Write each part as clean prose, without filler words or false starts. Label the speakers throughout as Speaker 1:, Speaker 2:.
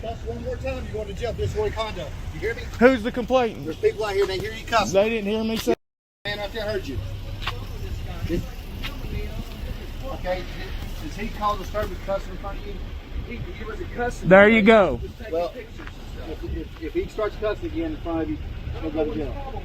Speaker 1: Cuss one more time, you're going to jail. Disorderly conduct. You hear me?
Speaker 2: Who's the complainant?
Speaker 1: There's people out here, they hear you cussing.
Speaker 2: They didn't hear me say.
Speaker 1: Man out there heard you. Okay, does he cause a disturbance cussing in front of you? He wasn't cussing.
Speaker 2: There you go.
Speaker 1: Well, if he starts cussing again in front of you, he'll go to jail.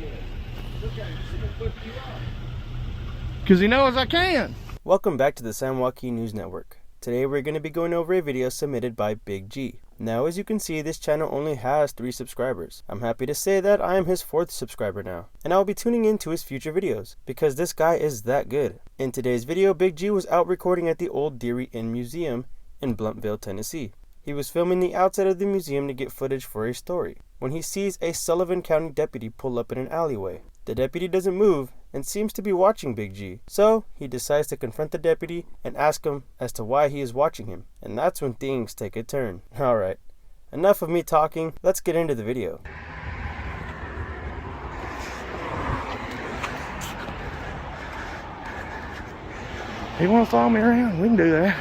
Speaker 2: Because he knows I can.
Speaker 3: Welcome back to the San Joaquin News Network. Today we're going to be going over a video submitted by Big G. Now as you can see, this channel only has 3 subscribers. I'm happy to say that I am his 4th subscriber now, and I'll be tuning into his future videos, because this guy is that good. In today's video, Big G was out recording at the Old Deary Inn Museum in Blumpville, Tennessee. He was filming the outside of the museum to get footage for a story, when he sees a Sullivan County deputy pull up in an alleyway. The deputy doesn't move and seems to be watching Big G, so he decides to confront the deputy and ask him as to why he is watching him, and that's when things take a turn. Alright, enough of me talking, let's get into the video.
Speaker 2: He want to follow me around? We can do that.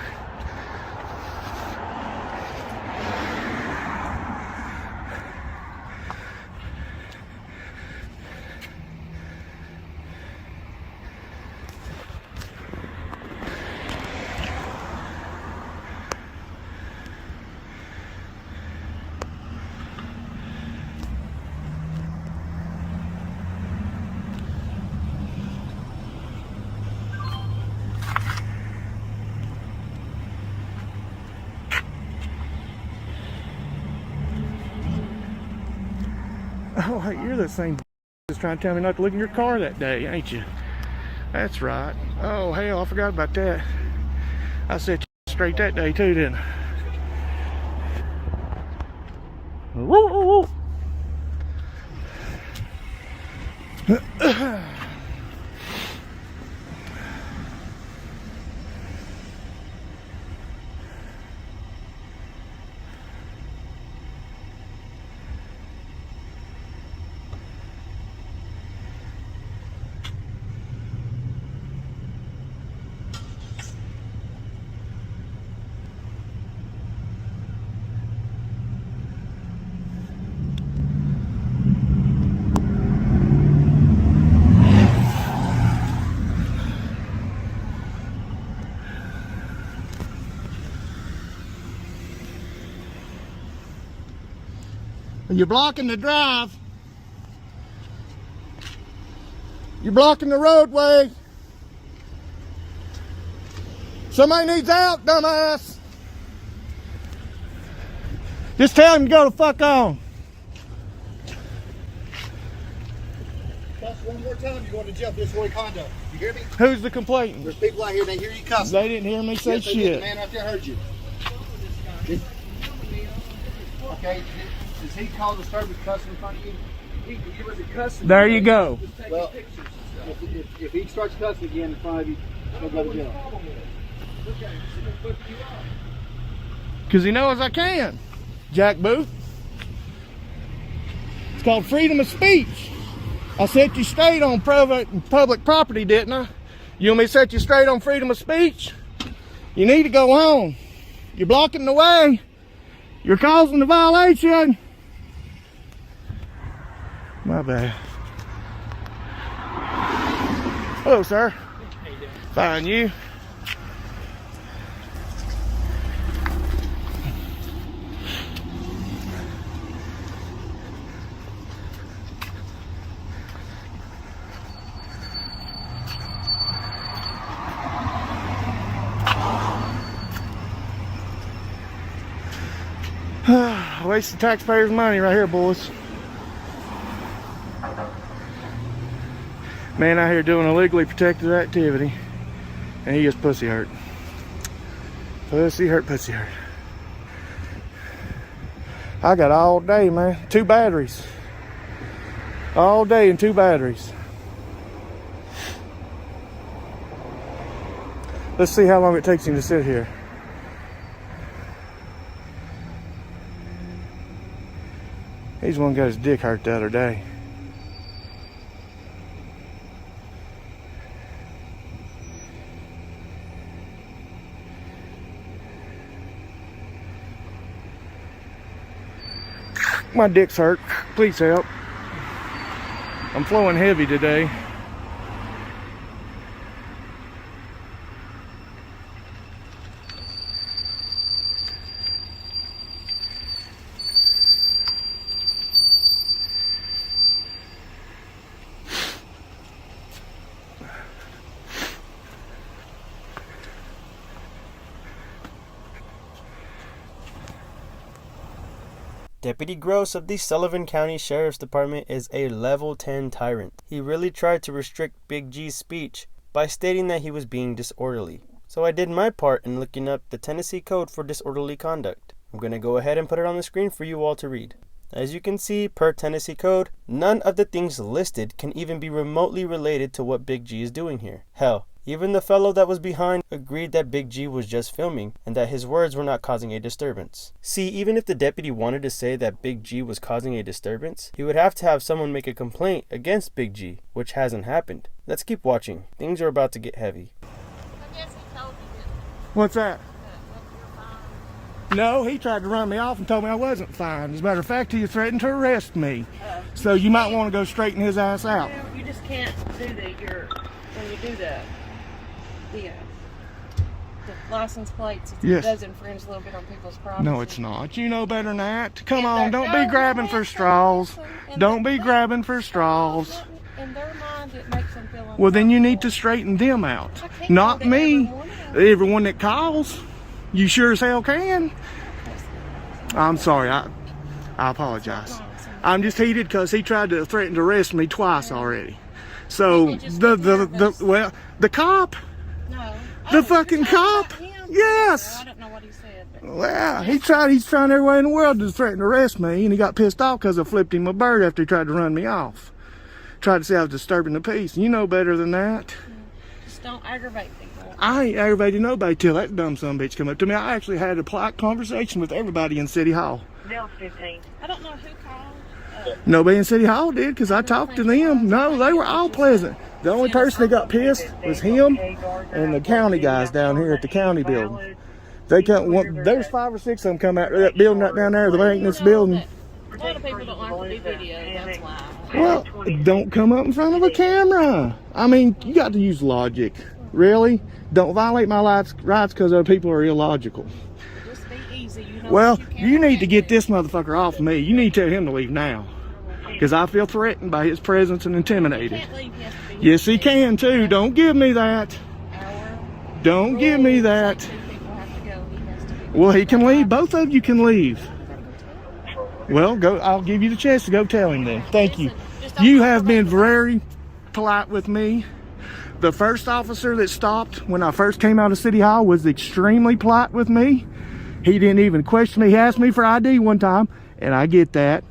Speaker 2: Oh, hey, you're the same that's trying to tell me not to look in your car that day, ain't you? That's right. Oh, hell, I forgot about that. I set you straight that day, too, didn't I? Woo, woo, woo. You're blocking the drive. You're blocking the roadway. Somebody needs out, dumbass. Just tell him to go the fuck on.
Speaker 1: Cuss one more time, you're going to jail. Disorderly conduct. You hear me?
Speaker 2: Who's the complainant?
Speaker 1: There's people out here, they hear you cussing.
Speaker 2: They didn't hear me say
Speaker 1: Yes, they did.
Speaker 2: shit.
Speaker 1: The man out there heard you. Okay, does he cause a disturbance cussing in front of you? He wasn't cussing.
Speaker 2: There you go.
Speaker 1: Well, if he starts cussing again in front of you, he'll go to jail.
Speaker 2: Because he knows I can. Jackboot. It's called freedom of speech. I set you straight on public property, didn't I? You want me to set you straight on freedom of speech? You need to go home. You're blocking the way. You're causing the violation. My bad. Hello, sir.
Speaker 3: How you doing?
Speaker 2: Fine, you? Wasting taxpayers' money right here, boys. Man out here doing a legally protected activity, and he just pussy hurt. Pussy hurt, pussy hurt. I got all day, man. 2 batteries. All day and 2 batteries. Let's see how long it takes him to sit here. He's the one who got his dick hurt the other day. My dick's hurt. Please help. I'm flowing heavy today.
Speaker 3: Deputy Gross of the Sullivan County Sheriff's Department is a level 10 tyrant. He really tried to restrict Big G's speech by stating that he was being disorderly. So I did my part in looking up the Tennessee Code for Disorderly Conduct. I'm going to go ahead and put it on the screen for you all to read. As you can see, per Tennessee Code, none of the things listed can even be remotely related to what Big G is doing here. Hell, even the fellow that was behind agreed that Big G was just filming and that his words were not causing a disturbance. See, even if the deputy wanted to say that Big G was causing a disturbance, he would have to have someone make a complaint against Big G, which hasn't happened. Let's keep watching. Things are about to get heavy.
Speaker 4: I guess he told you that
Speaker 2: What's that?
Speaker 4: you're fine.
Speaker 2: No, he tried to run me off and told me I wasn't fine. As a matter of fact, he threatened to arrest me. So you might want to go straighten his ass out.
Speaker 4: Well, you just can't do that. When you do the license plates, it
Speaker 2: Yes.
Speaker 4: does infringe a little bit on people's privacy.
Speaker 2: No, it's not. You know better than that. Come
Speaker 4: And
Speaker 2: on,
Speaker 4: they're-
Speaker 2: don't be
Speaker 4: no,
Speaker 2: grabbing for straws.
Speaker 4: and
Speaker 2: Don't
Speaker 4: they're-
Speaker 2: be grabbing for straws.
Speaker 4: In their mind, it makes them feel
Speaker 2: Well, then you need to
Speaker 4: uncomfortable.
Speaker 2: straighten them out.
Speaker 4: I can't
Speaker 2: Not
Speaker 4: go to
Speaker 2: me.
Speaker 4: everyone.
Speaker 2: Everyone that calls. You sure as hell can. I'm sorry. I apologize. I'm just heated because he tried to threaten to arrest me twice already. So
Speaker 4: Maybe just get nervous.
Speaker 2: the cop,
Speaker 4: No.
Speaker 2: the
Speaker 4: Oh,
Speaker 2: fucking
Speaker 4: you're talking
Speaker 2: cop.
Speaker 4: about him?
Speaker 2: Yes.
Speaker 4: I don't know what he said, but
Speaker 2: Well, he's trying every way in the world to threaten to arrest me, and he got pissed off because I flipped him a bird after he tried to run me off. Tried to say I was disturbing the peace. You know better than that.
Speaker 4: just don't aggravate people.
Speaker 2: I ain't aggravated nobody till that dumb son of a bitch come up to me. I actually had a polite conversation with everybody in City Hall.
Speaker 4: I don't know who called.
Speaker 2: Nobody in City Hall did because I talked to them. No, they were all pleasant. The only person that got pissed was him and the county guys down here at the county building. They come. There's 5 or 6 of them come out of that building right down there, the maintenance building.
Speaker 4: A lot of people don't like to do videos, that's why.
Speaker 2: Well, don't come up in front of a camera. I mean, you got to use logic. Really? Don't violate my rights because other people are illogical.
Speaker 4: Just be easy. You know
Speaker 2: Well,
Speaker 4: what can
Speaker 2: you need
Speaker 4: and
Speaker 2: to get
Speaker 4: can't
Speaker 2: this motherfucker off me. You need to tell him to leave now. Because I feel threatened by his presence and
Speaker 4: do.
Speaker 2: intimidated.
Speaker 4: Can't leave, he has to be
Speaker 2: Yes, he can too. Don't give me that.
Speaker 4: Our
Speaker 2: Don't give me
Speaker 4: rules
Speaker 2: that.
Speaker 4: say 2 people have to go. He has to be.
Speaker 2: Well, he can leave. Both of you can leave. Well, go. I'll give you the chance to go tell him then. Thank you. You have been very polite with me. The first officer that stopped when I first came out of City Hall was extremely polite with me. He didn't even question me. He asked me for ID one time, and I get that.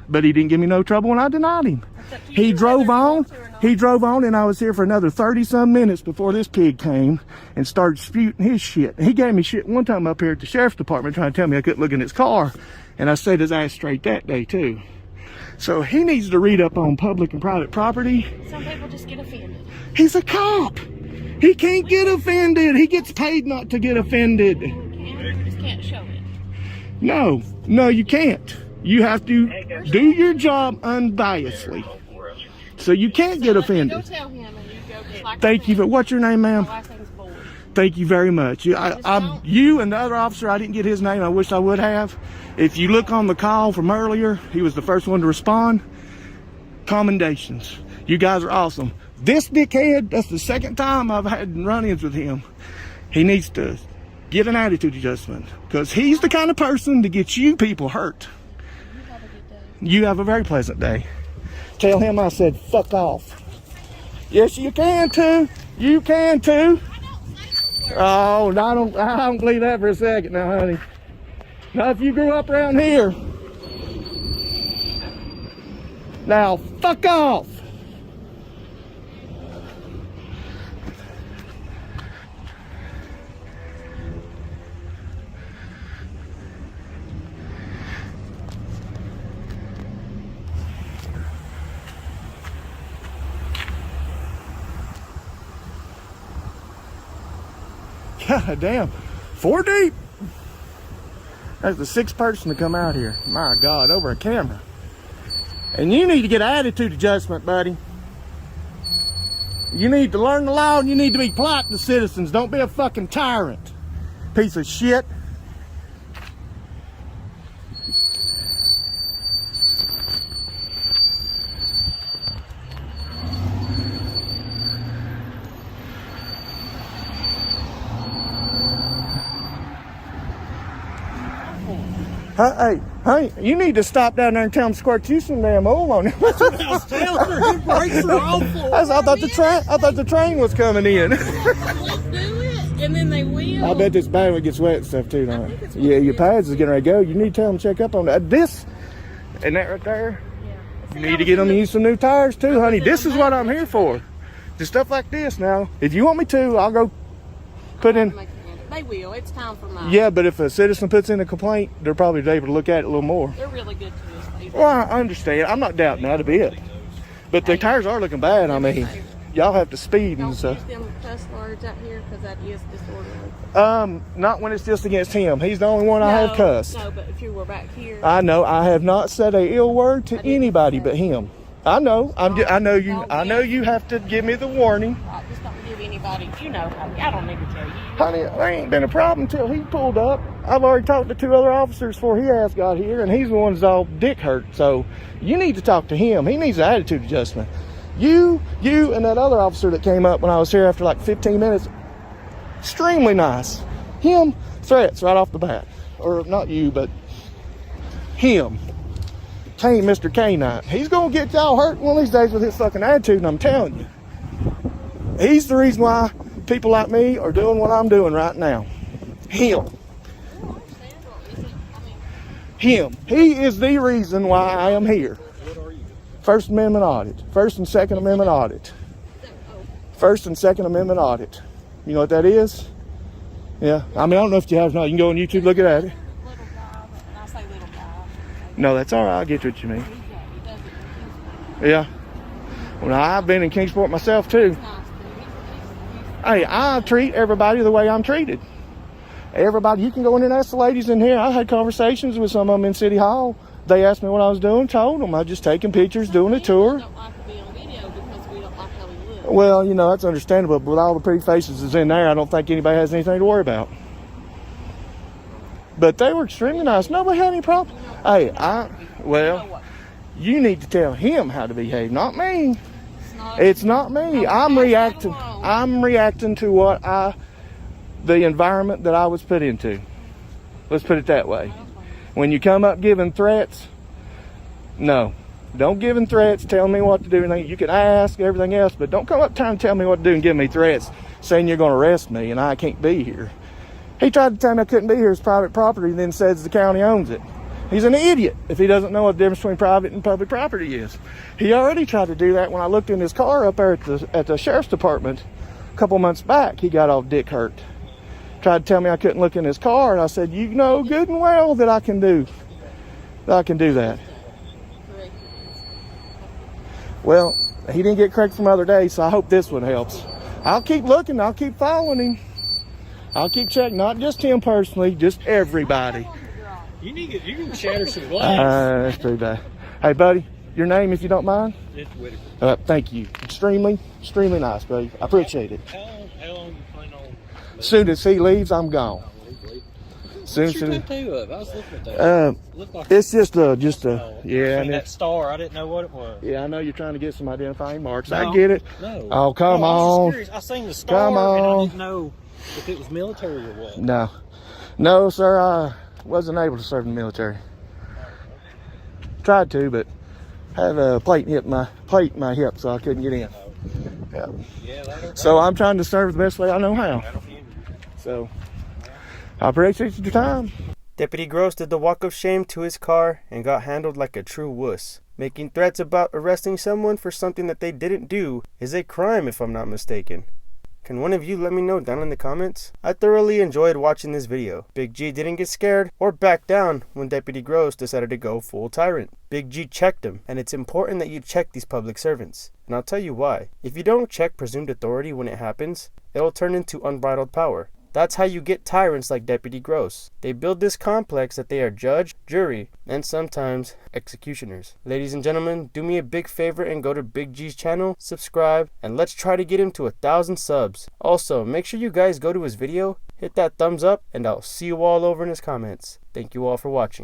Speaker 2: But he didn't give me no trouble when I denied him. He drove on. And I was here for another 30-some minutes before this pig came and started spewing his shit. He gave me shit one time up here at the sheriff's department trying to tell me I couldn't look in his car. And I set his ass straight that day, too. So he needs to read up on public and private property.
Speaker 4: Some people just get offended.
Speaker 2: He's a cop. He can't get offended. He gets paid not to get offended.
Speaker 4: You just can't show it.
Speaker 2: No, you can't. You have to do your job unbiasedly. So you can't get
Speaker 4: Go
Speaker 2: offended.
Speaker 4: tell him and you go just like
Speaker 2: Thank you. What's your name, ma'am?
Speaker 4: My last name's Boyd.
Speaker 2: Thank you very much. You and the other officer, I didn't get his name. I wish I would have. If you look on the call from earlier, he was the first one to respond. Commendations. You guys are awesome. This dickhead, that's the second time I've had run-ins with him. He needs to get an attitude adjustment because he's the kind of person to get you people hurt.
Speaker 4: You have a good day.
Speaker 2: You have a very pleasant day. Tell him I said fuck off. Yes, you can too. You can too. Oh, I don't believe that for a second now, honey. Now, if you grew up around here. Now, fuck off. God damn, 4 deep. That's the sixth person to come out here. My God, over a camera. And you need to get an attitude adjustment, buddy. You need to learn the law and you need to be polite to citizens. Don't be a fucking tyrant. Piece of shit. Hey, you need to stop down there and tell them to squirt you some damn oil on it.
Speaker 5: That's what I was telling her. Your brakes are awful.
Speaker 2: I thought the train was coming in.
Speaker 4: Let's do it, and then they will.
Speaker 2: I bet this bad when it gets wet and stuff too, don't it? Yeah, your pads is getting ready to go. You need to tell them to check up on that. This, and that right there.
Speaker 4: Yeah.
Speaker 2: You need to get them to use some new tires too, honey. This is what I'm here for. Just stuff like this now. If you want me to, I'll go put in.
Speaker 4: They will. It's time for mine.
Speaker 2: Yeah, but if a citizen puts in a complaint, they're probably able to look at it a little more.
Speaker 4: They're really good to us. They
Speaker 2: Well, I understand. I'm not doubting that a bit. But the tires are looking bad. I mean, y'all have to speed
Speaker 4: don't
Speaker 2: and stuff.
Speaker 4: use them cuss words out here because that is disorderly.
Speaker 2: Not when it's just against him. He's the only one I have cussed.
Speaker 4: No, but if you were back here.
Speaker 2: I know. I have not said a ill word to anybody but him. I know. I know you. I know you have to give me the warning.
Speaker 4: Right, just don't give anybody. You know, honey. I don't need to tell you.
Speaker 2: Honey, there ain't been a problem until he pulled up. I've already talked to 2 other officers before he has got here, and he's the one that's all dick hurt. So you need to talk to him. He needs an attitude adjustment. You and that other officer that came up when I was here after like 15 minutes, extremely nice. Him, threats right off the bat. Or not you, but him. Mr. Canine. He's going to get y'all hurt one of these days with his fucking attitude, and I'm telling you. He's the reason why people like me are doing what I'm doing right now. Him. Him. He is the reason why I am here. First Amendment audit. First and Second Amendment audit. First and Second Amendment audit. You know what that is? Yeah. I mean, I don't know if you have or not. You can go on YouTube, look at it.
Speaker 4: Little guy, but I say little guy.
Speaker 2: No, that's all right. I get what you mean. Yeah. Well, I've been in Kingsport myself too. Hey, I treat everybody the way I'm treated. Everybody, you can go in and ask the ladies in here. I had conversations with some of them in City Hall. They asked me what I was doing, told them. I was just taking pictures, doing a tour.
Speaker 4: Don't like to be on video because we don't like how we look.
Speaker 2: Well, you know, that's understandable. But with all the pretty faces that's in there, I don't think anybody has anything to worry about. But they were extremely nice. Nobody had any problem. Hey, you need to tell him how to behave, not me. It's not me. I'm reacting to what the environment that I was put into. Let's put it that way. When you come up giving threats, no. Don't give him threats, tell me what to do. You can ask, everything else, but don't come up trying to tell me what to do and give me threats saying you're going to arrest me and I can't be here. He tried to tell me I couldn't be here. It's private property and then says the county owns it. He's an idiot if he doesn't know what the difference between private and public property is. He already tried to do that when I looked in his car up there at the sheriff's department a couple months back. He got all dick hurt. Tried to tell me I couldn't look in his car, and I said, you know good and well that I can do that. Well, he didn't get correct from other days, so I hope this one helps. I'll keep looking, I'll keep following him. I'll keep checking, not just him personally, just everybody.
Speaker 5: You can shatter some glass.
Speaker 2: That's too bad. Hey, buddy, your name, if you don't mind?
Speaker 5: It's Whitaker.
Speaker 2: Thank you. Extremely nice, buddy. I appreciate it.
Speaker 5: How long you plan on?
Speaker 2: As soon as he leaves, I'm gone.
Speaker 5: What's your tattoo of? I was looking at that. Like
Speaker 2: it's just a
Speaker 5: yeah. And that star, I didn't know what it was.
Speaker 2: Yeah, I know you're trying to get some identifying marks.
Speaker 5: No,
Speaker 2: I get it.
Speaker 5: No.
Speaker 2: Oh, come on.
Speaker 5: I seen the star,
Speaker 2: come on.
Speaker 5: and I didn't know if it was military or what.
Speaker 2: No, sir. I wasn't able to serve in the military. Tried to, but had a plate in my hip, so I couldn't get in. Yeah. So I'm trying to serve the best way I know how. So I appreciate your time.
Speaker 3: Deputy Gross did the walk of shame to his car and got handled like a true wuss. Making threats about arresting someone for something that they didn't do is a crime, if I'm not mistaken. Can one of you let me know down in the comments? I thoroughly enjoyed watching this video. Big G didn't get scared or back down when Deputy Gross decided to go full tyrant. Big G checked him, and it's important that you check these public servants. And I'll tell you why. If you don't check presumed authority when it happens, it'll turn into unbridled power. That's how you get tyrants like Deputy Gross. They build this complex that they are judge, jury, and sometimes executioners. Ladies and gentlemen, do me a big favor and go to Big G's channel, subscribe, and let's try to get him to 1,000 subs. Also, make sure you guys go to his video, hit that thumbs up, and I'll see you all over in his comments. Thank you all for watching.